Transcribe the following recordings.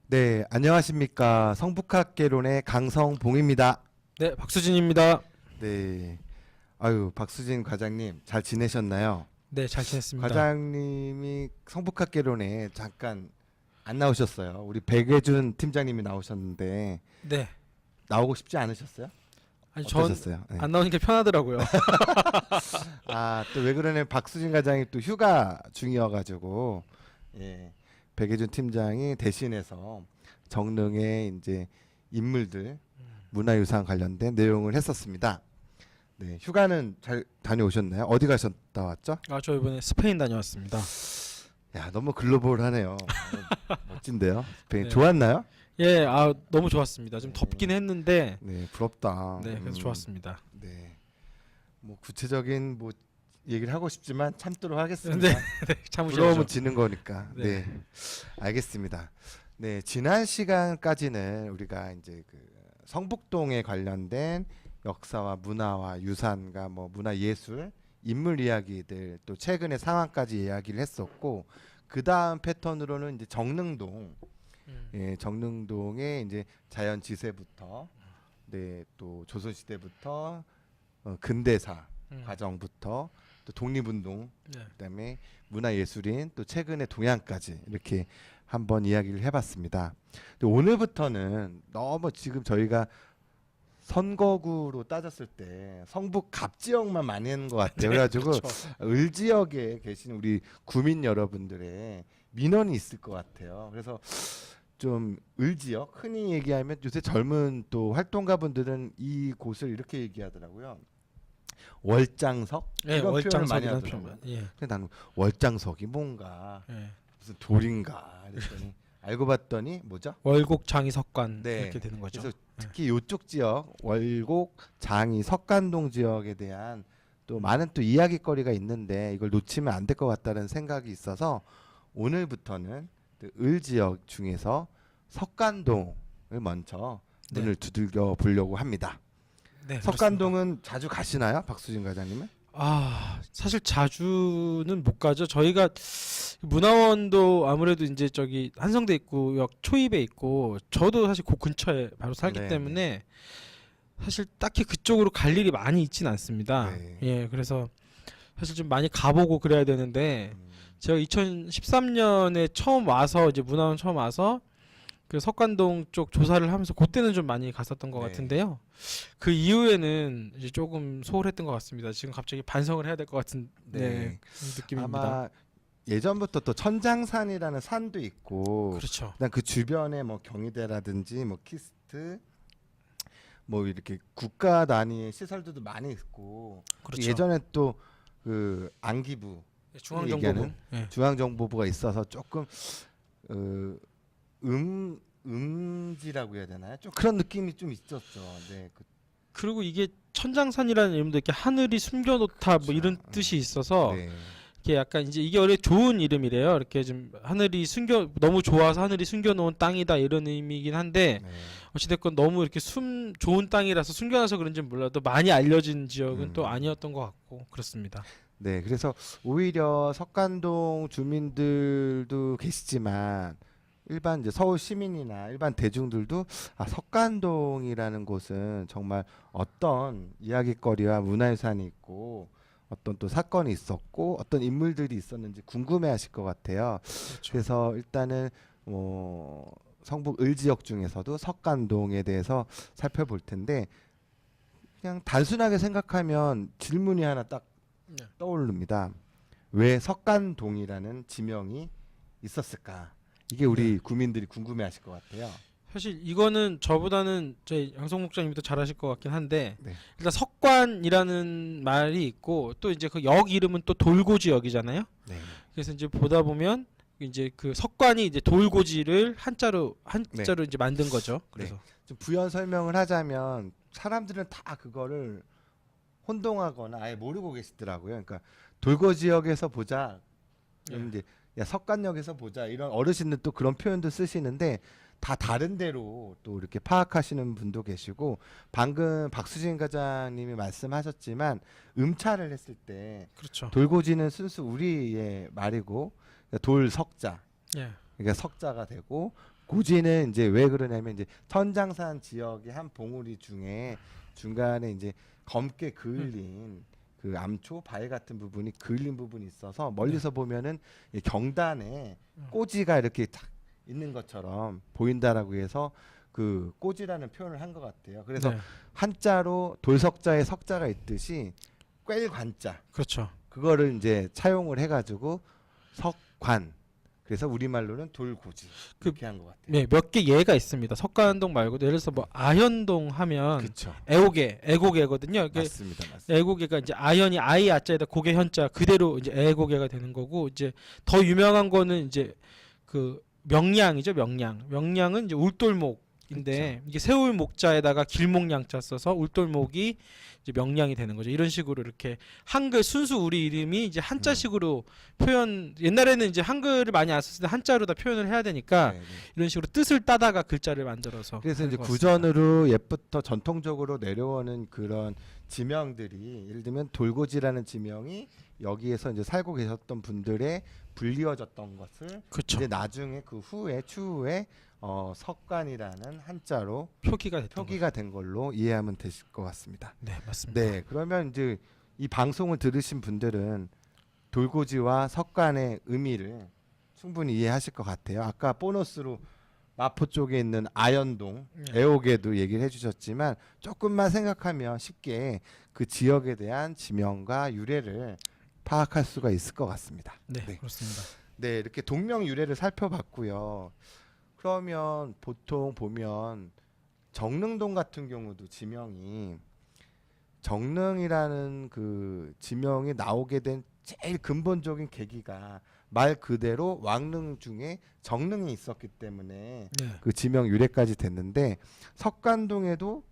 네, 안녕하십니까. 성북학개론의 강성봉입니다. 네, 박수진입니다. 네, 아유, 박수진 과장님 잘 지내셨나요? 네, 잘 지냈습니다. 과장님이 성북학개론에 잠깐 안 나오셨어요. 우리 백예준 팀장님이 나오셨는데 네, 나오고 싶지 않으셨어요? 아니 전 어떠셨어요? 네. 안 나오는 게 편하더라고요. 아, 또 왜 그러냐면 박수진 과장이 또 휴가 중이어가지고 예, 백예준 팀장이 대신해서 정릉의 이제 인물들 문화유산 관련된 내용을 했었습니다. 네, 휴가는 잘 다녀오셨나요? 어디 가셨다 왔죠? 아, 저 이번에 스페인 다녀왔습니다. 야, 너무 글로벌하네요. 멋진데요. 스페인 네. 좋았나요? 예, 아 너무 좋았습니다. 좀 네. 덥긴 했는데, 네, 부럽다. 네, 그래서 좋았습니다. 네, 뭐 구체적인 뭐 얘기를 하고 싶지만 참도록 네, 하겠습니다. 네, 참으셔야죠. 부러우면 지는 거니까. 네. 네. 알겠습니다. 네, 지난 시간까지는 우리가 이제 그 성북동에 관련된 역사와 문화와 유산과 뭐 문화예술, 인물 이야기들 또 최근의 상황까지 이야기를 했었고 그 다음 패턴으로는 이제 정릉동, 예, 정릉동의 이제 자연 지세부터 네, 또 조선시대부터 근대사 과정부터 또 독립운동 네. 그다음에 문화예술인 또 최근의 동향까지 이렇게 한번 이야기를 해봤습니다. 근데 오늘부터는 너무 지금 저희가 선거구로 따졌을 때 성북 갑 지역만 많이 하는 것 같아요. 그래가지고 그렇죠. 을 지역에 계신 우리 구민 여러분들의 민원이 있을 것 같아요. 그래서 좀 을 지역 흔히 얘기하면 요새 젊은 또 활동가분들은 이 곳을 이렇게 얘기하더라고요. 월장석 예, 이런 표현을 많이 월장석이라는 하더라고요. 표현. 예, 근데 나는 월장석이 뭔가 예. 무슨 돌인가 그랬더니 알고 봤더니 뭐죠? 월곡 장의석관 네. 이렇게 되는 거죠. 그래서 특히 이쪽 지역 월곡, 장이, 석관동 지역에 대한 또 많은 또 이야기거리가 있는데 이걸 놓치면 안 될 것 같다는 생각이 있어서 오늘부터는 을 지역 중에서 석관동을 먼저 네. 문을 두들겨 보려고 합니다. 네, 석관동은 자주 가시나요, 박수진 과장님은? 아, 사실 자주는 못 가죠. 저희가 문화원도 아무래도 이제 저기 한성대 입구역 초입에 있고, 저도 사실 그 근처에 바로 살기 네, 때문에 사실 딱히 그쪽으로 갈 일이 많이 있진 않습니다. 네. 예, 그래서 사실 좀 많이 가보고 그래야 되는데, 음, 제가 2013년에 처음 와서 이제 문화원 처음 와서 그 석관동 쪽 조사를 하면서 그때는 좀 많이 갔었던 것 네. 같은데요. 그 이후에는 이제 조금 소홀했던 것 같습니다. 지금 갑자기 반성을 해야 될 것 같은 네. 네, 그런 느낌입니다. 아마 예전부터 또 천장산이라는 산도 있고 그렇죠. 그다음 그 주변에 뭐 경희대라든지 뭐 키스트 뭐 이렇게 국가 단위의 시설들도 많이 있고 그렇죠. 예전에 또 그 안기부 중앙정보부. 얘기하는 예. 중앙정보부가 있어서 조금 음지라고 해야 되나요? 좀 그런 느낌이 좀 있었죠. 네, 그리고 이게 천장산이라는 이름도 이렇게 하늘이 숨겨놓다 뭐 이런 뜻이 있어서 네. 이게 약간 이제 이게 원래 좋은 이름이래요. 이렇게 좀 하늘이 숨겨 너무 좋아서 하늘이 숨겨놓은 땅이다 이런 의미이긴 한데 네. 어찌됐건 너무 이렇게 좋은 땅이라서 숨겨놔서 그런지는 몰라도 많이 알려진 지역은 또 아니었던 것 같고 그렇습니다. 네, 그래서 오히려 석관동 주민들도 계시지만 일반 이제 서울 시민이나 일반 대중들도 석관동이라는 곳은 정말 어떤 이야기거리와 문화유산이 있고 어떤 또 사건이 있었고 어떤 인물들이 있었는지 궁금해하실 것 같아요. 그렇죠. 그래서 일단은 성북 을 지역 중에서도 석관동에 대해서 살펴볼 텐데 그냥 단순하게 생각하면 질문이 하나 딱 네. 떠오릅니다. 왜 석관동이라는 지명이 있었을까? 이게 우리 구민들이 궁금해하실 것 같아요. 사실 이거는 저보다는 저희 양성 목장님이 더 잘하실 것 같긴 한데 네. 일단 석관이라는 말이 있고 또 이제 그 역 이름은 또 돌고지역이잖아요. 네. 그래서 이제 보다 보면 이제 그 석관이 이제 돌고지를 한자로 이제 만든 거죠. 그래서 좀 부연 설명을 하자면 사람들은 다 그거를 혼동하거나 아예 모르고 계시더라고요. 그러니까 돌고 지역에서 보자. 그럼 이제 야 석관역에서 보자. 이런 어르신들 또 그런 표현도 쓰시는데 다 다른 데로 또 이렇게 파악하시는 분도 계시고 방금 박수진 과장님이 말씀하셨지만 음차를 했을 때 그렇죠. 돌고지는 순수 우리의 말이고 그러니까 돌석자 예. 그러니까 석자가 되고 고지는 이제 왜 그러냐면 이제 천장산 지역의 한 봉우리 중에 중간에 이제 검게 그을린 그 암초 바위 같은 부분이 그을린 부분이 있어서 멀리서 보면은 이 경단에 꼬지가 이렇게 탁 있는 것처럼 보인다라고 해서 그 꼬지라는 표현을 한 것 같아요. 그래서 네. 한자로 돌석자에 석자가 있듯이 꿰관자 그렇죠. 그거를 이제 차용을 해가지고 석관 그래서 우리말로는 돌고지 그렇게 한 것 같아요. 네, 몇 개 예가 있습니다. 석가한동 말고도 예를 들어서 뭐 아현동 하면 그렇죠. 애고개거든요. 이게 맞습니다. 맞습니다. 애고개가 이제 아현이 아이 아자에다 고개 현자 그대로 이제 애고개가 되는 거고 이제 더 유명한 거는 이제 그 명량이죠. 명량은 이제 울돌목인데 이게 세울 목자에다가 길목 양자 써서 울돌목이 이제 명량이 되는 거죠. 이런 식으로 이렇게 한글 순수 우리 이름이 이제 한자식으로 표현 옛날에는 이제 한글을 많이 안 썼을 때 한자로 다 표현을 해야 되니까 네, 네. 이런 식으로 뜻을 따다가 글자를 만들어서 그래서 하는 이제 것 같습니다. 구전으로 옛부터 전통적으로 내려오는 그런 지명들이 예를 들면 돌고지라는 지명이 여기에서 이제 살고 계셨던 분들의 불리워졌던 것을 그렇죠. 이제 나중에 그 후에 추후에 석관이라는 한자로 표기가 됐던 표기가 된 걸로 이해하면 되실 것 같습니다. 거죠. 네, 맞습니다. 네, 그러면 이제 이 방송을 들으신 분들은 돌고지와 석관의 의미를 충분히 이해하실 것 같아요. 아까 보너스로 마포 쪽에 있는 아현동, 네. 애옥에도 얘기를 해주셨지만 조금만 생각하면 쉽게 그 지역에 대한 지명과 유래를 파악할 수가 있을 것 같습니다. 네, 네. 그렇습니다. 네, 이렇게 동명 유래를 살펴봤고요. 그러면 보통 보면 정릉동 같은 경우도 지명이 정릉이라는 그 지명이 나오게 된 제일 근본적인 계기가 말 그대로 왕릉 중에 정릉이 있었기 때문에 네. 그 지명 유래까지 됐는데 석관동에도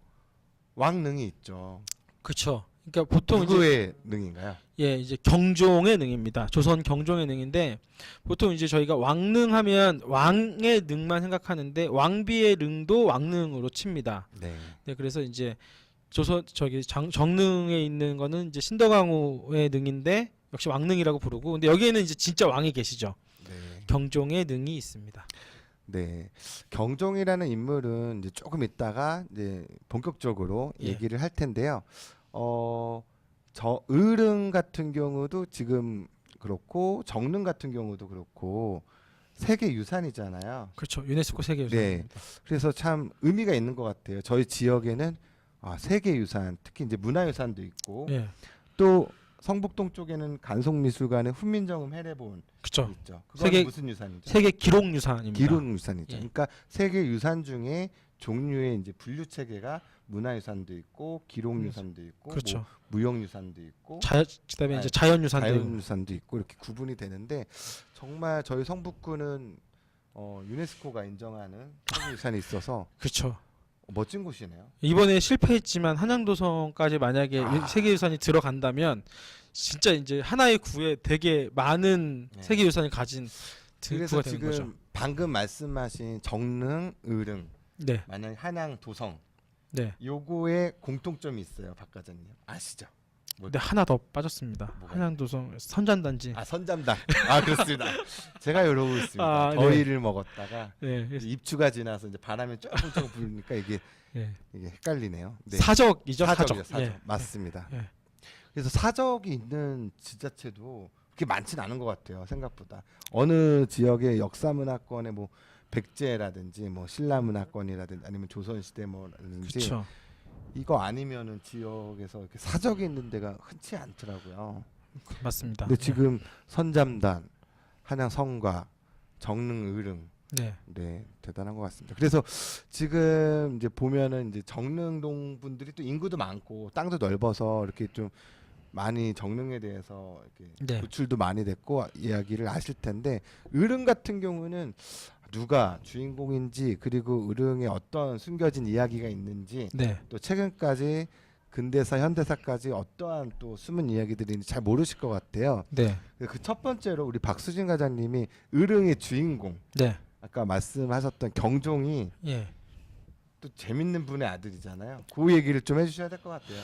왕릉이 있죠. 그렇죠. 그러니까 보통 이제 누구의 능인가요? 이제 경종의 능입니다. 조선 경종의 능인데 보통 이제 저희가 왕릉하면 왕의 능만 생각하는데 왕비의 능도 왕릉으로 칩니다. 네. 네, 그래서 이제 조선 정릉에 있는 거는 이제 신덕왕후의 능인데 역시 왕릉이라고 부르고 근데 여기에는 이제 진짜 왕이 계시죠. 네. 경종의 능이 있습니다. 네. 경종이라는 인물은 이제 조금 있다가 이제 본격적으로 예. 얘기를 할 텐데요. 저 을릉 같은 경우도 지금 그렇고 정릉 같은 경우도 그렇고 세계 유산이잖아요. 그렇죠. 유네스코 세계 네. 유산입니다. 그래서 참 의미가 있는 것 같아요. 저희 지역에는 세계 유산, 특히 이제 문화 유산도 있고 예. 또 성북동 쪽에는 간송미술관의 훈민정음 해례본 그렇죠. 있죠. 그건 세계- 무슨 유산이죠? 세계 기록 유산입니다. 기록 유산이죠. 예. 그러니까 세계 유산 중에 종류의 이제 분류 체계가 문화 유산도 있고 기록 유산도 있고 그렇죠. 뭐 무형 유산도 있고 그다음에 이제 아니, 자연 유산도 자연 유산도 있고 이렇게 구분이 되는데 정말 저희 성북구는 유네스코가 인정하는 세계 유산이 있어서 그렇죠. 멋진 곳이네요. 이번에 실패했지만 한양도성까지 만약에 아. 세계유산이 들어간다면 진짜 이제 하나의 구에 되게 많은 네. 세계유산을 가진 그래서 구가 되는 지금 거죠. 방금 말씀하신 정릉, 을릉, 네, 만약 한양, 도성 네. 요거에 공통점이 있어요, 박 과장님 아시죠? 근데 하나 더 빠졌습니다. 뭐가요? 한양도성 선잔단지. 선잠당. 그렇습니다. 제가 이러고 있습니다. 아, 네. 더위를 먹었다가 네, 그래서- 입추가 지나서 이제 바람이 조금 부니까 이게 네. 헷갈리네요. 네. 사적이죠. 사적이죠, 사적. 사적. 예. 맞습니다. 예. 그래서 사적이 있는 지자체도 그렇게 많지는 않은 것 같아요. 생각보다 어느 지역의 역사문화권의 뭐 백제라든지 뭐 신라문화권이라든지 아니면 조선시대 뭐라든지 그렇죠. 이거 아니면은 지역에서 이렇게 사적이 있는 데가 흔치 않더라고요. 맞습니다. 근데 지금 선잠단, 한양 성과, 정릉, 을릉, 네. 네 대단한 것 같습니다. 그래서 지금 이제 보면은 이제 정릉동 분들이 또 인구도 많고 땅도 넓어서 이렇게 좀 많이 정릉에 대해서 이렇게 네. 노출도 많이 됐고 이야기를 아실 텐데 을릉 같은 경우는 누가 주인공인지 그리고 을릉에 어떤 숨겨진 이야기가 있는지 네. 또 최근까지 근대사 현대사까지 어떠한 또 숨은 이야기들이 있는지 잘 모르실 것 같아요. 네. 그 첫 번째로 우리 박수진 과장님이 을릉의 주인공 네. 아까 말씀하셨던 경종이 예. 또 재밌는 분의 아들이잖아요. 그 얘기를 좀 해주셔야 될 것 같아요.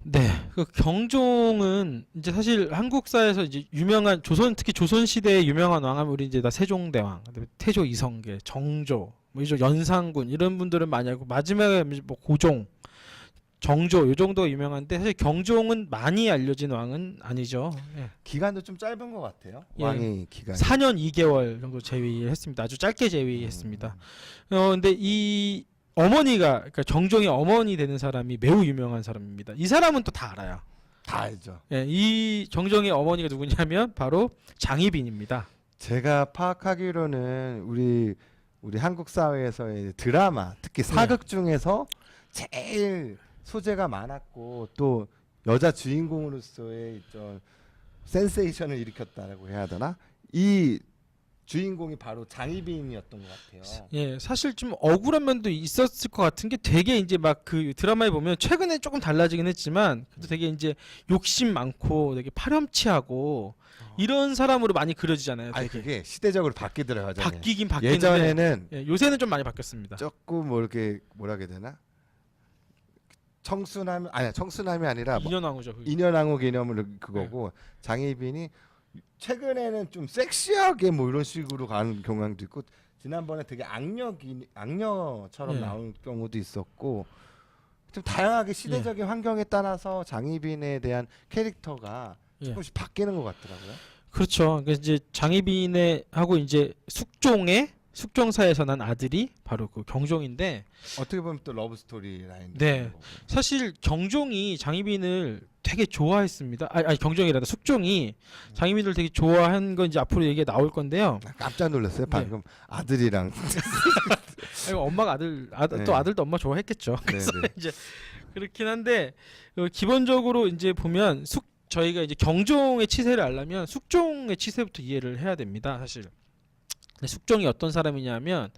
네. 네, 그 경종은 이제 사실 한국사에서 이제 유명한 조선 특히 조선 시대에 유명한 왕하면 우리 이제 다 세종대왕, 그다음에 태조 이성계, 정조 뭐 이죠 연산군 이런 분들은 많이 알고 마지막에 뭐 고종, 정조 요 정도가 유명한데 사실 경종은 많이 알려진 왕은 아니죠. 예. 기간도 좀 짧은 것 같아요. 예. 왕의 기간. 4년 2개월 정도 재위했습니다. 아주 짧게 재위했습니다. 근데 이 어머니가 그러니까 정종의 어머니 되는 사람이 매우 유명한 사람입니다. 이 사람은 또 다 알아요. 다 알죠. 예, 이 정종의 어머니가 누구냐면 바로 장희빈입니다. 제가 파악하기로는 우리 한국 사회에서의 드라마, 특히 사극 중에서 제일 소재가 많았고 또 여자 주인공으로서의 좀 센세이션을 일으켰다라고 해야 되나? 이 주인공이 바로 장희빈이었던 것 같아요. 예, 사실 좀 억울한 면도 있었을 것 같은 게 되게 이제 막 그 드라마에 보면 최근에 조금 달라지긴 했지만 그래도 되게 이제 욕심 많고 되게 파렴치하고 이런 사람으로 많이 그려지잖아요. 아니 되게. 그게 시대적으로 바뀌더라고요. 바뀌긴 바뀌는데 예전에는 예, 요새는 좀 많이 바뀌었습니다. 조금 뭐 이렇게 뭐라 해야 되나? 청순함이 아니라 뭐 인연왕후죠. 그게. 인연왕후 개념을 그거고 장희빈이 최근에는 좀 섹시하게 뭐 이런 식으로 가는 경향도 있고 지난번에 되게 악녀처럼 예. 나온 경우도 있었고 좀 다양하게 시대적인 환경에 따라서 장희빈에 대한 캐릭터가 예. 조금씩 바뀌는 것 같더라고요. 그렇죠. 그래서 이제 장희빈의 하고 이제 숙종사에서 난 아들이 바로 그 경종인데 어떻게 보면 또 러브 스토리 라인. 네. 사실 경종이 장희빈을 되게 좋아했습니다. 아니 경종이란다. 숙종이 장희빈을 되게 좋아한 건 이제 앞으로 얘기가 나올 건데요. 깜짝 놀랐어요. 방금 아들이랑. 아니, 엄마가 네. 또 아들도 엄마 좋아했겠죠. 그래서 네네. 이제 그렇긴 한데 기본적으로 이제 보면 저희가 이제 경종의 치세를 알려면 숙종의 치세부터 이해를 해야 됩니다. 사실. 근데 숙종이 어떤 사람이냐면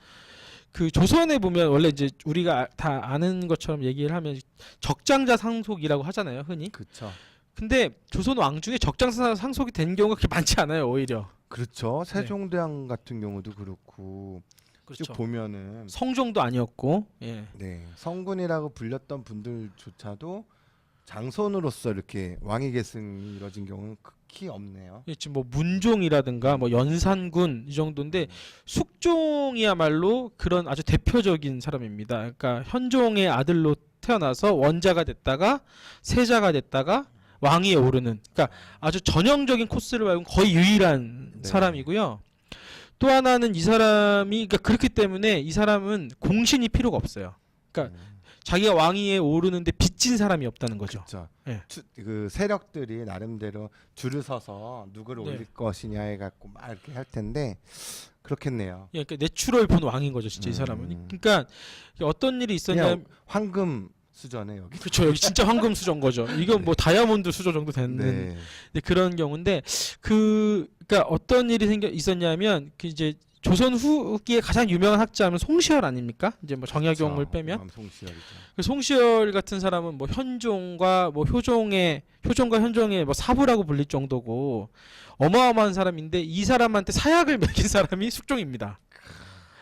그 조선에 보면 원래 이제 우리가 다 아는 것처럼 얘기를 하면 적장자 상속이라고 하잖아요, 흔히. 그렇죠. 근데 조선 왕 중에 적장자 상속이 된 경우가 그렇게 많지 않아요, 오히려. 그렇죠. 세종대왕 같은 경우도 그렇고 그렇죠. 쭉 보면은 성종도 아니었고, 예. 네, 성군이라고 불렸던 분들조차도 장손으로서 이렇게 왕위 계승이 이뤄진 경우는 극히 없네요. 지금 뭐 문종이라든가 뭐 연산군 이 정도인데 숙종이야말로 그런 아주 대표적인 사람입니다. 그러니까 현종의 아들로 태어나서 원자가 됐다가 세자가 됐다가 왕위에 오르는 그러니까 아주 전형적인 코스를 밟은 거의 유일한 네. 사람이고요. 또 하나는 이 사람이 그러니까 그렇기 때문에 이 사람은 공신이 필요가 없어요. 그러니까 자기가 왕위에 오르는데 빚진 사람이 없다는 거죠. 그렇죠. 예. 그 세력들이 나름대로 줄을 서서 누구를 네. 올릴 것이냐 해갖고 막 이렇게 할 텐데 그렇겠네요. 예, 그러니까 내추럴 본 왕인 거죠, 진짜 이 사람은. 그러니까 어떤 일이 있었냐면 그냥 황금 수저네 여기. 그렇죠. 여기 진짜 황금 수저인 거죠. 이건 뭐 다이아몬드 수저 정도 되는 네. 그런 경우인데 그러니까 어떤 일이 있었냐면 그 이제 조선 후기에 가장 유명한 학자하면 송시열 아닙니까? 이제 뭐 정약용을 그렇죠. 빼면 송시열이죠. 그 송시열 같은 사람은 뭐 현종과 뭐 효종과 현종의 뭐 사부라고 불릴 정도고 어마어마한 사람인데 이 사람한테 사약을 먹인 사람이 숙종입니다.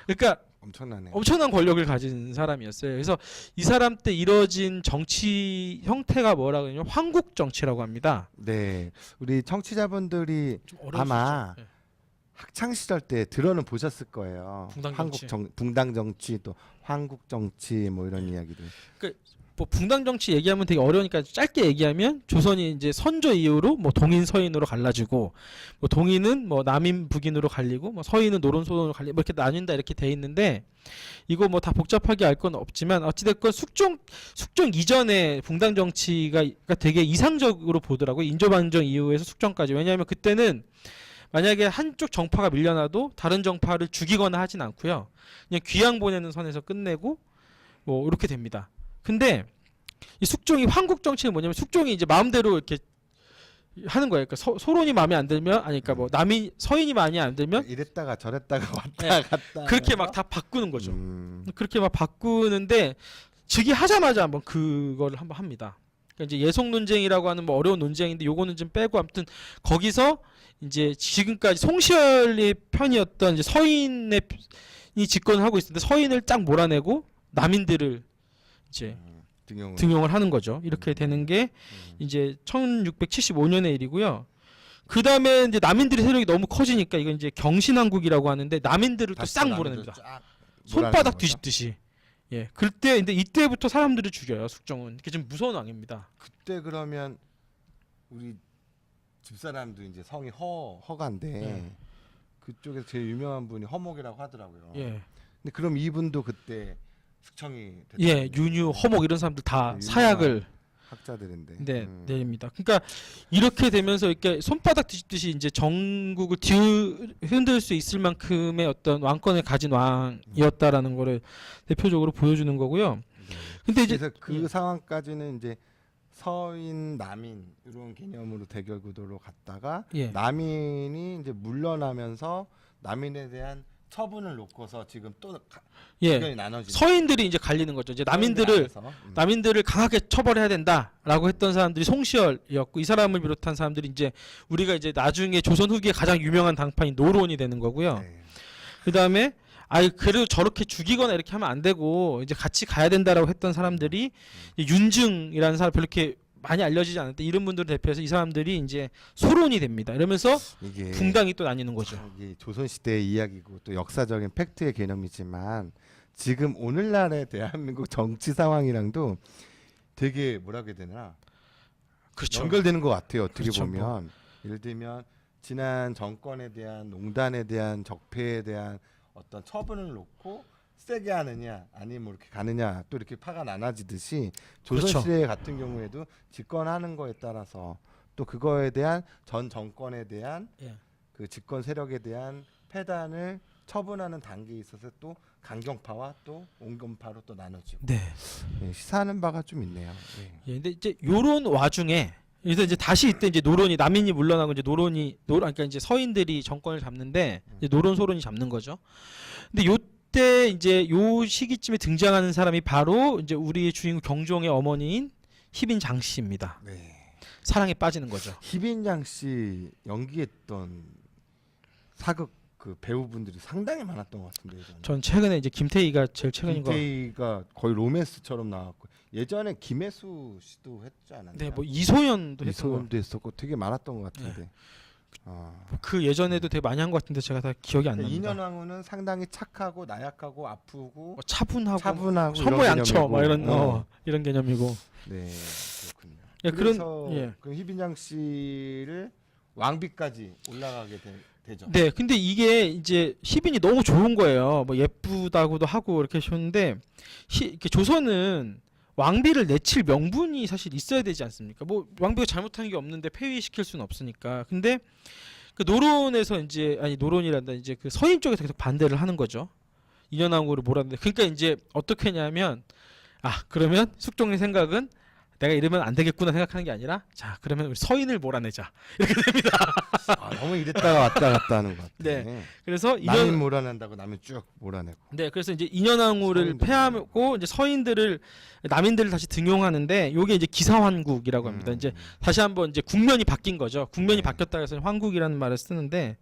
그러니까 엄청나네요. 엄청난 권력을 가진 사람이었어요. 그래서 이 사람 때 이뤄진 정치 형태가 뭐라고 하냐면 황국 정치라고 합니다. 네, 우리 청취자분들이 좀 어려울 아마 수 있죠. 예. 학창 시절 때 들어는 보셨을 거예요. 붕당 정치 또 황국 정치 뭐 이런 이야기들. 뭐 붕당 정치 얘기하면 되게 어려우니까 짧게 얘기하면 조선이 이제 선조 이후로 뭐 동인 서인으로 갈라지고 뭐 동인은 뭐 남인 북인으로 갈리고 뭐 서인은 노론소론으로 갈리고 뭐 이렇게 나뉜다 이렇게 돼 있는데 이거 뭐 다 복잡하게 알 건 없지만 어찌됐건 숙종 이전에 붕당 정치가 되게 이상적으로 보더라고요. 인조반정 이후에서 숙종까지. 왜냐하면 그때는 만약에 한쪽 정파가 밀려나도 다른 정파를 죽이거나 하진 않고요. 그냥 귀양 보내는 선에서 끝내고 뭐 이렇게 됩니다. 근데 이 숙종이 황국 정치는 뭐냐면 숙종이 이제 마음대로 이렇게 하는 거예요. 그러니까 소론이 마음에 안 들면 그러니까 뭐 남이 서인이 마음에 안 들면 이랬다가 저랬다가 왔다 네. 갔다. 그렇게 막 다 바꾸는 거죠. 그렇게 막 바꾸는데 즉위하자마자 한번 그거를 한번 합니다. 그러니까 이제 예속 논쟁이라고 하는 뭐 어려운 논쟁인데 요거는 좀 빼고 아무튼 거기서 이제 지금까지 송시열의 편이었던 이제 서인이 집권을 하고 있었는데 서인을 쫙 몰아내고 남인들을 이제 등용을 하는 거죠. 이렇게 되는 게 이제 1675년의 일이고요. 그 다음에 이제 남인들의 세력이 너무 커지니까 이건 이제 경신왕국이라고 하는데 남인들을 또 싹 몰아냅니다. 손바닥 뒤집듯이. 예. 그때 근데 이때부터 사람들을 죽여요. 숙종은. 그게 좀 무서운 왕입니다. 그때 그러면 우리 집사람도 이제 성이 허가인데 예. 그쪽에서 제일 유명한 분이 허목이라고 하더라고요. 예. 근데 그럼 이분도 그때 숙청이 됐던 예. 윤유, 허목 이런 사람들 다 유명한 사약을 학자들인데. 네, 내립니다. 그러니까 이렇게 되면서 이렇게 손바닥 뒤집듯이 이제 전국을 흔들 수 있을 만큼의 어떤 왕권을 가진 왕이었다라는 거를 대표적으로 보여주는 거고요. 네. 근데 이제 그래서 그 예. 상황까지는 이제 서인, 남인 이런 개념으로 대결 구도로 갔다가 예. 남인이 이제 물러나면서 남인에 대한 처분을 놓고서 지금 또 예. 의견이 나눠지는 서인들이 이제 갈리는 거죠. 이제 서인들 남인들을 안에서. 남인들을 강하게 처벌해야 된다라고 했던 사람들이 송시열이었고 이 사람을 비롯한 사람들이 이제 우리가 이제 나중에 조선 후기에 가장 유명한 당파인 노론이 되는 거고요. 네. 그다음에 그래도 저렇게 죽이거나 이렇게 하면 안 되고 이제 같이 가야 된다라고 했던 사람들이 이제 윤증이라는 사람 별로 이렇게 많이 알려지지 않았는데 이런 분들을 대표해서 이 사람들이 이제 소론이 됩니다. 이러면서 이게 붕당이 또 나뉘는 거죠. 이게 조선 시대의 이야기고 또 역사적인 팩트의 개념이지만 지금 오늘날의 대한민국 정치 상황이랑도 되게 뭐라고 해야 되나 그렇죠. 연결되는 것 같아요. 어떻게 그렇죠, 보면 예를 들면 지난 정권에 대한 농단에 대한 적폐에 대한 어떤 처분을 놓고 세게 하느냐 아니면 뭐 이렇게 가느냐 또 이렇게 파가 나눠지듯이 그렇죠. 조선시대 같은 경우에도 집권하는 거에 따라서 또 그거에 대한 전 정권에 대한 예. 그 집권 세력에 대한 패단을 처분하는 단계에 있어서 또 강경파와 또 온건파로 또 나눠지고 네. 예, 시사하는 바가 좀 있네요. 예. 예, 근데 이제 요런 와중에 그래서 이제 다시 이때 이제 노론이 남인이 물러나고 이제 그러니까 이제 서인들이 정권을 잡는데 이제 노론 소론이 잡는 거죠. 근데 요때 이제 요 시기쯤에 등장하는 사람이 바로 이제 우리의 주인공 경종의 어머니인 희빈 장씨입니다. 네. 사랑에 빠지는 거죠. 희빈양 씨 연기했던 사극 그 배우분들이 상당히 많았던 것 같은데 예전에. 전 최근에 이제 김태희가 제일 최근인 거. 김태희가 거의 로맨스처럼 나왔고 예전에 김혜수 씨도 했지 않았나요? 네, 뭐 이소연도 했던 거. 이소연도 했었고 되게 많았던 것 같은데. 아. 그 예전에도 되게 많이 한 것 같은데 제가 다 기억이 안 납니다. 인현왕후는 상당히 착하고 나약하고 아프고 뭐 차분하고 차분하고 선모양처 막 이런 개념이고. 이런 개념이고. 네 그렇군요. 예, 그래서 예. 그 희빈양 씨를 왕비까지 올라가게 되죠. 네, 근데 이게 이제 희빈이 너무 좋은 거예요. 뭐 예쁘다고도 하고 이렇게 하셨는데 이렇게 조선은 왕비를 내칠 명분이 사실 있어야 되지 않습니까? 뭐 왕비가 잘못한 게 없는데 폐위시킬 수는 없으니까. 근데 그 노론에서 이제 노론이란다 이제 그 서인 쪽에서 계속 반대를 하는 거죠. 인현왕후를 몰았는데 그러니까 이제 어떻게 했냐면 그러면 숙종의 생각은 내가 이러면 안 되겠구나 생각하는 게 아니라 자 그러면 우리 서인을 몰아내자 이렇게 됩니다. 너무 이랬다가 왔다 갔다 하는 것 같아. 네. 그래서 남인 몰아낸다고 남인 쭉 몰아내고. 네, 그래서 이제 인현왕후를 서인들. 폐하고 이제 남인들을 다시 등용하는데 요게 이제 기사환국이라고 합니다. 이제 다시 한번 이제 국면이 바뀐 거죠. 국면이 네. 바뀌었다 해서 환국이라는 말을 쓰는데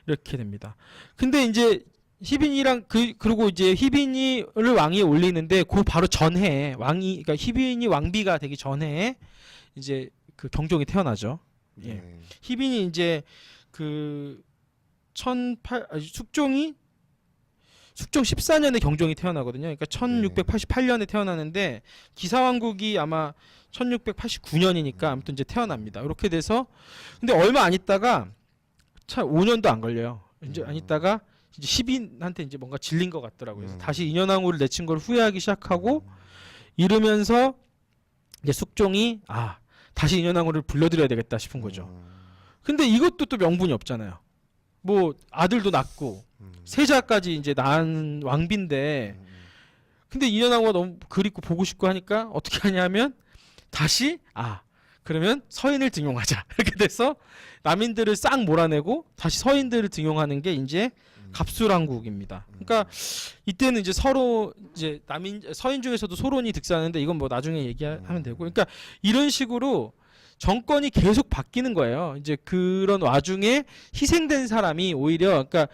이렇게 됩니다. 근데 이제 희빈이랑 그리고 이제 희빈이를 왕위에 올리는데 그 바로 전해에 그러니까 희빈이 왕비가 되기 전에 이제 그 경종이 태어나죠. 예. 네. 희빈이 이제 그 숙종 14년에 경종이 태어나거든요. 그러니까 1688년에 태어나는데 기사왕국이 아마 1689년이니까 아무튼 이제 태어납니다. 이렇게 돼서 근데 얼마 안 있다가 참 5년도 안 걸려요. 이제 안 있다가 이제 희빈한테 이제 뭔가 질린 것 같더라고요. 그래서 다시 인현왕후를 내친 걸 후회하기 시작하고 이러면서 이제 숙종이 다시 인현왕후를 불러들여야 되겠다 싶은 거죠. 근데 이것도 또 명분이 없잖아요. 뭐 아들도 낳고 세자까지 이제 낳은 왕비인데 근데 인현왕후가 너무 그립고 보고 싶고 하니까 어떻게 하냐면 다시 그러면 서인을 등용하자 이렇게 돼서 남인들을 싹 몰아내고 다시 서인들을 등용하는 게 이제 갑술왕국입니다. 그러니까 이때는 이제 서로 이제 서인 중에서도 소론이 득세하는데 이건 뭐 나중에 얘기하면 되고 그러니까 이런 식으로 정권이 계속 바뀌는 거예요. 이제 그런 와중에 희생된 사람이 오히려 그러니까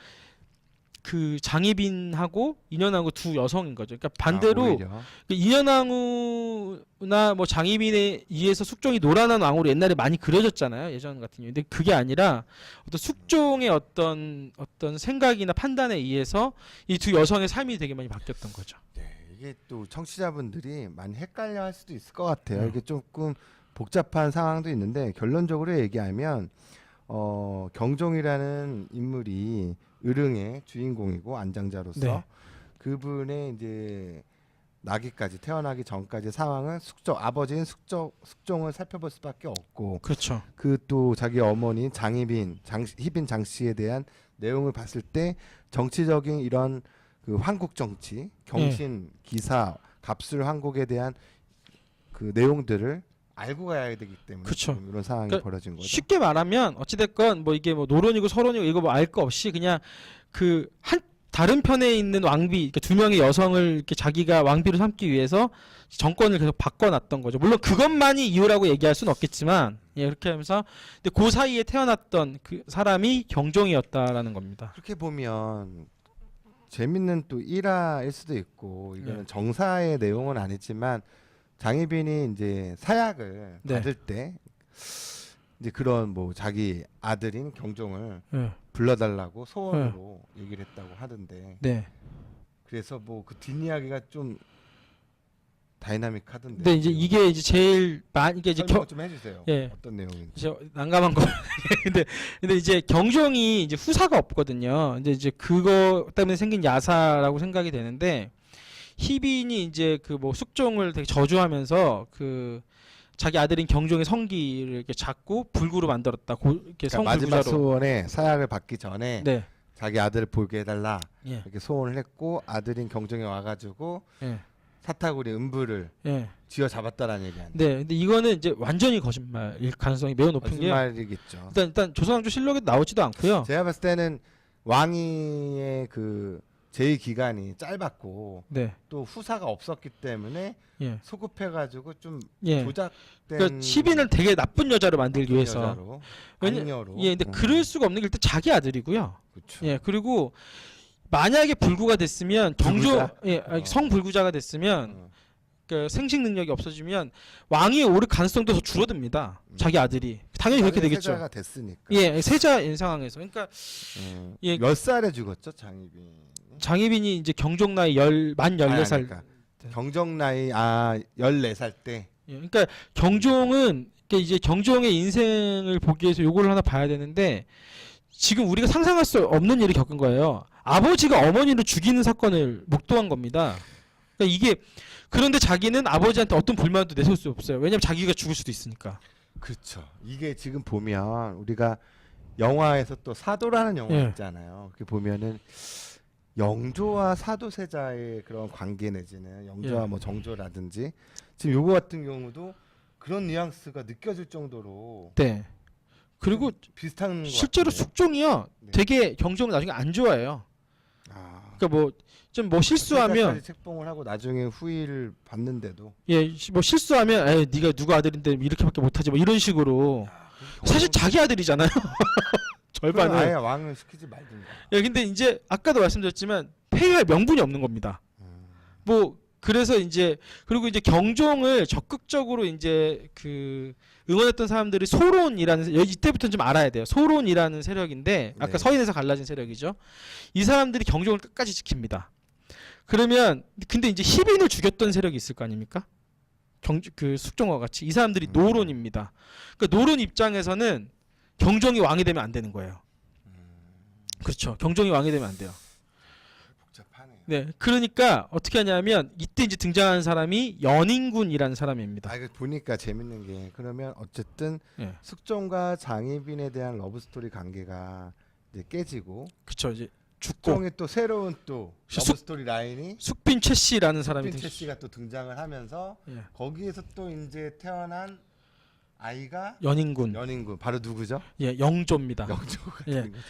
그 장희빈하고 인현왕후 두 여성인 거죠. 그러니까 반대로 오히려. 그 인현왕후나 뭐 장희빈에 의해서 숙종이 노란한 왕으로 옛날에 많이 그려졌잖아요. 예전 같은 경우. 근데 그게 아니라 어떤 숙종의 어떤 생각이나 판단에 의해서 이 두 여성의 삶이 되게 많이 바뀌었던 거죠. 네, 이게 또 청취자분들이 많이 헷갈려할 수도 있을 것 같아요. 이게 조금 복잡한 상황도 있는데 결론적으로 얘기하면 경종이라는 인물이 을응의 주인공이고 안장자로서 네. 그분의 이제 나기까지 태어나기 전까지 상황은 아버지인 숙종을 살펴볼 수밖에 없고 그렇죠. 그 또 자기 어머니 희빈 장씨에 대한 내용을 봤을 때 정치적인 이런 그 황국 정치, 경신, 기사, 갑술 황국에 대한 그 내용들을 알고 가야 되기 때문에 그쵸. 지금 이런 상황이 그러니까 벌어진 거죠. 쉽게 말하면 어찌됐건 뭐 이게 뭐 노론이고 서론이고 이거 뭐 알 거 없이 그냥 그 한 다른 편에 있는 왕비, 그러니까 두 명의 여성을 이렇게 자기가 왕비로 삼기 위해서 정권을 계속 바꿔놨던 거죠. 물론 그것만이 이유라고 얘기할 수는 없겠지만, 예, 그렇게 하면서 근데 그 사이에 태어났던 그 사람이 경종이었다라는 겁니다. 그렇게 보면 재밌는 또 일화일 수도 있고 이거는 네. 정사의 내용은 아니지만 장희빈이 이제 사약을 네. 받을 때 이제 그런 뭐 자기 아들인 경종을 예, 불러달라고 소원으로 얘기를 했다고 하던데 네. 그래서 뭐 그 뒷이야기가 좀 다이나믹하던데. 근데 이제 이게 이제 제일 이게 이제 설명 좀 해주세요. 예. 어떤 내용인지. 이제 난감한 거. 근데 이제 경종이 이제 후사가 없거든요. 근데 이제 그거 때문에 생긴 야사라고 생각이 되는데 희빈이 이제 그 뭐 숙종을 되게 저주하면서 그 자기 아들인 경종의 성기를 이렇게 잡고 불구로 만들었다. 이렇게 그러니까 마지막 성불구자로. 소원에 사약을 받기 전에 네. 자기 아들을 보게 해달라 예. 이렇게 소원을 했고 아들인 경종이 와가지고 예. 사타구리 음부를 예. 쥐어 잡았다라는 얘기 아니에요. 네. 근데 이거는 이제 완전히 거짓말일 가능성이 매우 높은 게 거짓말이겠죠. 일단 조선왕조 실록에 나오지도 않고요. 제가 봤을 때는 왕위의 그 제위 기간이 짧았고 네. 또 후사가 없었기 때문에 예. 소급해가지고 좀 예. 조작된 그러니까 희빈을 되게 나쁜 여자로 만들기 위해서. 여자로, 왜냐- 악녀로. 예, 근데 그럴 수가 없는 게 일단 자기 아들이고요. 그렇죠. 예, 그리고 만약에 불구가 됐으면 경조, 불구자? 예, 아니, 성불구자가 됐으면 어. 그 생식 능력이 없어지면 왕위에 오를 가능성도 더 줄어듭니다. 자기 아들이 당연히 그렇게 자기 되겠죠. 세자가 됐으니까. 예, 세자인 상황에서. 그러니까 예. 몇 살에 죽었죠 장희빈? 장희빈이 이제 경종 나이 만 14살. 그러니까 경정 나이 14살 때. 예, 그러니까 경종은 그러니까 이제 경종의 인생을 보기 위해서 요거를 하나 봐야 되는데 지금 우리가 상상할 수 없는 일을 겪은 거예요. 아버지가 어머니를 죽이는 사건을 목도한 겁니다. 그러니까 이게 그런데 자기는 아버지한테 어떤 불만도 내세울 수 없어요. 왜냐면 자기가 죽을 수도 있으니까. 그렇죠. 이게 지금 보면 우리가 영화에서 또 사도라는 영화 예. 있잖아요. 그렇게 보면은 영조와 사도세자의 그런 관계 내지는 영조와 예. 뭐 정조라든지 지금 요거 같은 경우도 그런 뉘앙스가 느껴질 정도로 네. 그리고 비슷한 것 실제로 같은데요? 숙종이요. 네. 되게 경종을 나중에 안 좋아해요. 아, 그러니까 뭐 좀 뭐 실수하면 세자까지 책봉을 하고 나중에 후위를 받는데도 뭐 실수하면 에이 네가 누구 아들인데 이렇게밖에 못하지 뭐 이런 식으로 사실 자기 아들이잖아요. 그럼 아예 절반은. 왕을 시키지 말든가. 예, 근데 이제 아까도 말씀드렸지만 폐위할 명분이 없는 겁니다. 뭐 그래서 이제 그리고 이제 경종을 적극적으로 이제 그 응원했던 사람들이 소론이라는 이때부터는 좀 알아야 돼요. 소론이라는 세력인데 아까 네. 서인에서 갈라진 세력이죠. 이 사람들이 경종을 끝까지 지킵니다. 그러면 근데 이제 희빈을 죽였던 세력이 있을 거 아닙니까? 그 숙종과 같이 이 사람들이 노론입니다. 그러니까 노론 입장에서는 경종이 왕이 되면 안 되는 거예요. 그렇죠. 경종이 왕이 되면 안 돼요. 복잡하네요. 네, 그러니까 어떻게 하냐면 이때 이제 등장하는 사람이 연인군이라는 사람입니다. 아 이거 보니까 재밌는 게 그러면 어쨌든 예. 숙종과 장희빈에 대한 러브 스토리 관계가 이제 깨지고 그렇죠. 이제 죽고 숙종이 또 새로운 또 숙- 러브 스토리 라인이 숙빈 최 씨라는 사람이 핀체 씨가 또 등장을 하면서 예. 거기에서 또 이제 태어난 아이가 연인군. 연인군 바로 누구죠? 예, 영조입니다. 영조가 예. 되는 거죠.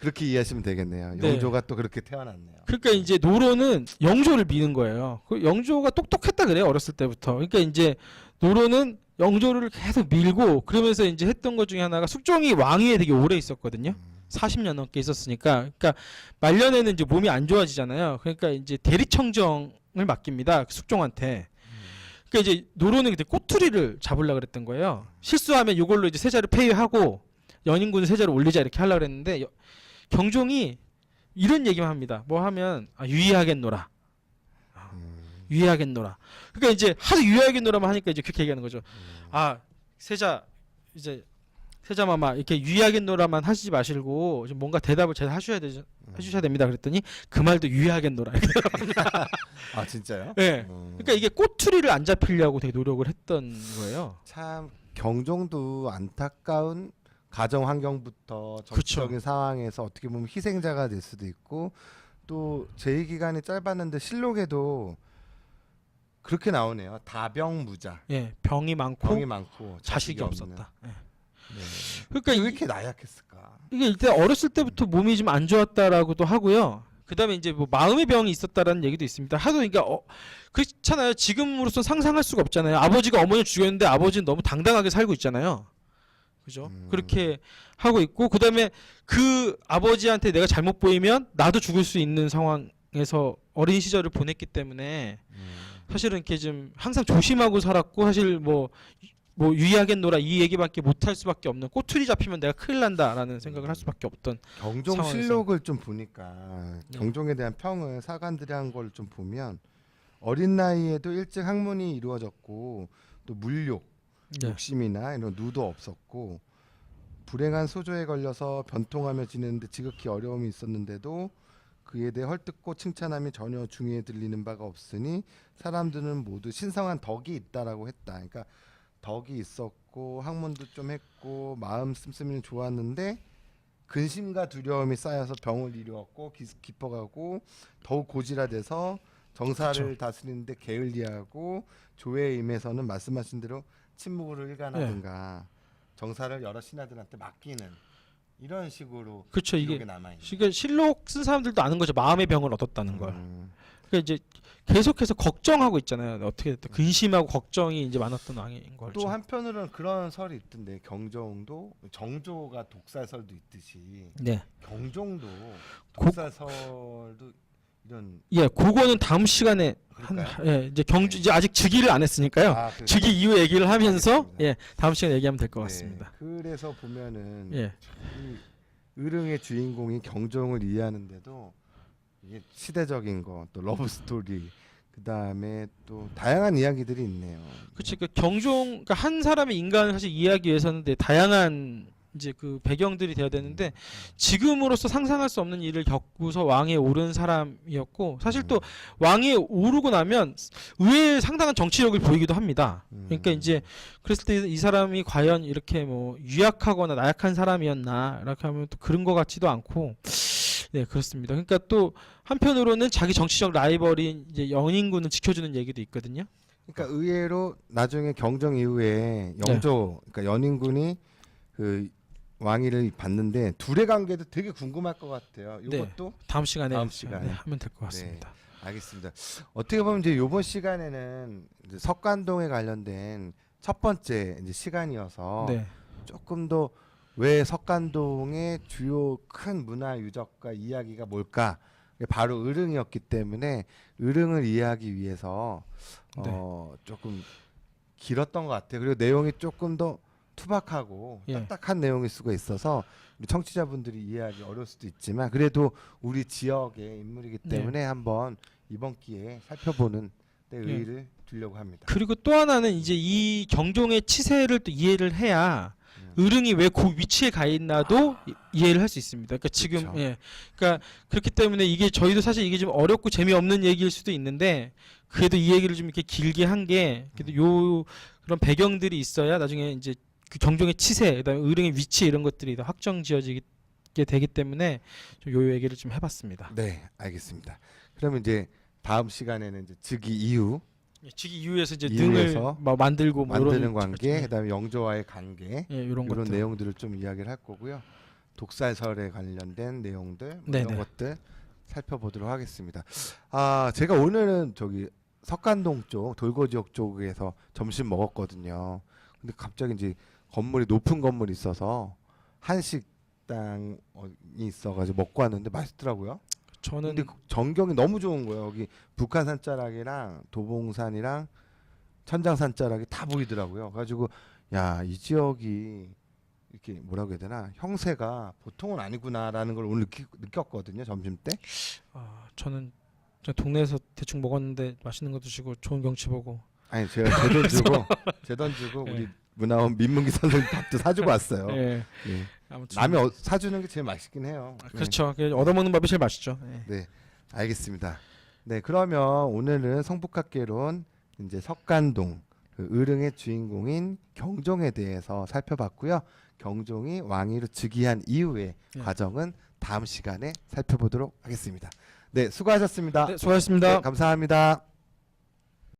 그렇게 이해하시면 되겠네요. 네. 영조가 또 그렇게 태어났네요. 그러니까 이제 노론은 영조를 미는 거예요. 그 영조가 똑똑했다 그래요. 어렸을 때부터. 그러니까 이제 노론은 영조를 계속 밀고 그러면서 이제 했던 것 중에 하나가 숙종이 왕위에 되게 오래 있었거든요. 40년 넘게 있었으니까, 그러니까 말년에는 이제 몸이 안 좋아지잖아요. 그러니까 이제 대리청정을 맡깁니다. 그 숙종한테. 그러니까 이제 노로는 그때 꼬투리를 잡으려고 그랬던 거예요. 실수하면 이걸로 이제 세자를 폐위하고 연인군을 세자로 올리자 이렇게 하려고 그랬는데 경종이 이런 얘기만 합니다. 뭐 하면 유의하겠노라. 유의하겠노라. 그러니까 이제 하도 유의하겠노라만 하니까 이제 그렇게 얘기하는 거죠. 아 세자 이제 세자마마 이렇게 유의하겠노라만 하시지 마시고 좀 뭔가 대답을 잘 해주셔야 됩니다. 그랬더니 그 말도 유의하겠노라. 아 진짜요? 네. 그러니까 이게 꼬투리를 안 잡히려고 되게 노력을 했던 거예요. 참 경종도 안타까운 가정 환경부터 정치적인 상황에서 어떻게 보면 희생자가 될 수도 있고 또 재위 기간이 짧았는데 실록에도 그렇게 나오네요. 다병무자. 예, 병이 많고 자식이 없는. 없었다. 예. 네. 그러니까 왜 이렇게 나약했을까? 이게 일단 어렸을 때부터 몸이 좀 안 좋았다라고도 하고요. 그다음에 이제 뭐 마음의 병이 있었다라는 얘기도 있습니다. 하도 그러니까 그렇잖아요. 지금으로서 상상할 수가 없잖아요. 아버지가 어머니를 죽였는데 아버지는 너무 당당하게 살고 있잖아요. 그죠? 그렇게 하고 있고 그다음에 그 아버지한테 내가 잘못 보이면 나도 죽을 수 있는 상황에서 어린 시절을 보냈기 때문에 사실은 이렇게 좀 항상 조심하고 살았고 사실 뭐 유의하겠노라 이 얘기밖에 못할 수밖에 없는 꼬투리 잡히면 내가 큰일 난다라는 생각을 할 수밖에 없던 경종 상황에서. 실록을 좀 보니까 경종에 대한 평을 사관들이 한 걸 좀 보면 어린 나이에도 일찍 학문이 이루어졌고 또 물욕, 욕심이나 이런 누도 없었고 불행한 소조에 걸려서 변통하며 지내는데 지극히 어려움이 있었는데도 그에 대해 헐뜯고 칭찬함이 전혀 중요해 들리는 바가 없으니 사람들은 모두 신성한 덕이 있다라고 했다. 그러니까 덕이 있었고 학문도 좀 했고 마음 씀씀이는 좋았는데 근심과 두려움이 쌓여서 병을 이루었고 깊어가고 더욱 고질화돼서 정사를 그쵸. 다스리는데 게을리하고 조회에 임해서는 말씀하신 대로 침묵으로 일관하든가 정사를 여러 신하들한테 맡기는 이런 식으로 그렇죠. 이게 기록에 남아있는. 그러니까 실록 쓴 사람들도 아는 거죠. 마음의 병을 얻었다는 걸. 그러니까 이제 계속해서 걱정하고 있잖아요. 어떻게 됐든 근심하고 걱정이 이제 많았던 왕인 거죠. 또 한편으로는 그런 설이 있던데 경종도 정조가 독살설도 있듯이 네. 경종도 독살설도 이런. 예, 그거는 다음 시간에 이제 이제 아직 즉위를 안 했으니까요. 즉위 이후 얘기를 하면서 다음 시간에 얘기하면 될 것 같습니다. 그래서 보면은 예. 이 의릉의 주인공이 경종을 이해하는데도 이게 시대적인 거, 또 러브 스토리, 그 다음에 또 다양한 이야기들이 있네요. 그렇죠. 그 경종, 그러니까 한 사람의 인간을 사실 이해하기 위해서는 다양한 이제 그 배경들이 돼야 되는데 지금으로서 상상할 수 없는 일을 겪고서 왕에 오른 사람이었고 사실 또 왕에 오르고 나면 의외의 상당한 정치력을 보이기도 합니다. 그러니까 이제 그랬을 때 이 사람이 과연 이렇게 뭐 유약하거나 나약한 사람이었나 이렇게 하면 또 그런 것 같지도 않고 네 그렇습니다. 그러니까 또 한편으로는 자기 정치적 라이벌인 이제 연인군을 지켜주는 얘기도 있거든요. 그러니까 의외로 나중에 경종 이후에 영조, 그러니까 연인군이 그 왕위를 받는데 둘의 관계도 되게 궁금할 것 같아요. 이것도 다음 시간에 하면 될 것 같습니다. 알겠습니다. 어떻게 보면 이제 이번 시간에는 이제 석관동에 관련된 첫 번째 이제 시간이어서 조금 더 왜 석관동의 주요 큰 문화 유적과 이야기가 뭘까? 바로 의릉이었기 때문에 의릉을 이해하기 위해서 조금 길었던 것 같아요. 그리고 내용이 조금 더 투박하고 딱딱한 내용일 수가 있어서 우리 청취자분들이 이해하기 어려울 수도 있지만 그래도 우리 지역의 인물이기 때문에 한번 이번 기회에 살펴보는 데 의의를 두려고 합니다. 그리고 또 하나는 이제 이 경종의 치세를 또 이해를 해야 의릉이 왜 그 위치에 가 있나도 이해를 할 수 있습니다. 그러니까 지금 그러니까 그렇기 때문에 이게 저희도 사실 이게 좀 어렵고 재미없는 얘기일 수도 있는데 그래도 이 얘기를 좀 이렇게 길게 한 게 그래도 요 그런 배경들이 있어야 나중에 이제 그 경종의 치세, 그다음에 의릉의 위치 이런 것들이 더 확정 지어지게 되기 때문에 좀 요 얘기를 좀 해봤습니다. 네, 알겠습니다. 그러면 이제 다음 시간에는 이제 즉위 이후 즉위 이후에서 이제 능을 만들고 만드는 관계, 그다음에 영조와의 관계 이런 내용들을 좀 이야기를 할 거고요. 독살설에 관련된 내용들 이런 것들 살펴보도록 하겠습니다. 아, 제가 오늘은 저기 석관동 쪽 돌고지역 쪽에서 점심 먹었거든요. 근데 갑자기 이제 건물이 높은 건물이 있어서 한식 식당이 있어가지고 먹고 왔는데 맛있더라고요. 저는 근데 그 전경이 너무 좋은 거예요. 여기 북한산 자락이랑 도봉산이랑 천장산 자락이 다 보이더라고요. 그래가지고 야, 이 지역이 이렇게 뭐라고 해야 되나 형세가 보통은 아니구나라는 걸 오늘 느꼈거든요. 점심 때. 저는 저 동네에서 대충 먹었는데 맛있는 거 드시고 좋은 경치 보고 아니 제가 제 돈 주고 예. 우리 문화원 민문기 선생님 밥도 사주고 왔어요. 예. 예. 아무튼 남이 사주는 게 제일 맛있긴 해요. 그렇죠. 얻어먹는 밥이 제일 맛있죠. 예. 네, 알겠습니다. 네, 그러면 오늘은 성북학개론 이제 석간동 그 의릉의 주인공인 경종에 대해서 살펴봤고요. 경종이 왕위로 즉위한 이후의 예. 과정은 다음 시간에 살펴보도록 하겠습니다. 네, 수고하셨습니다. 네, 수고하셨습니다. 네, 감사합니다.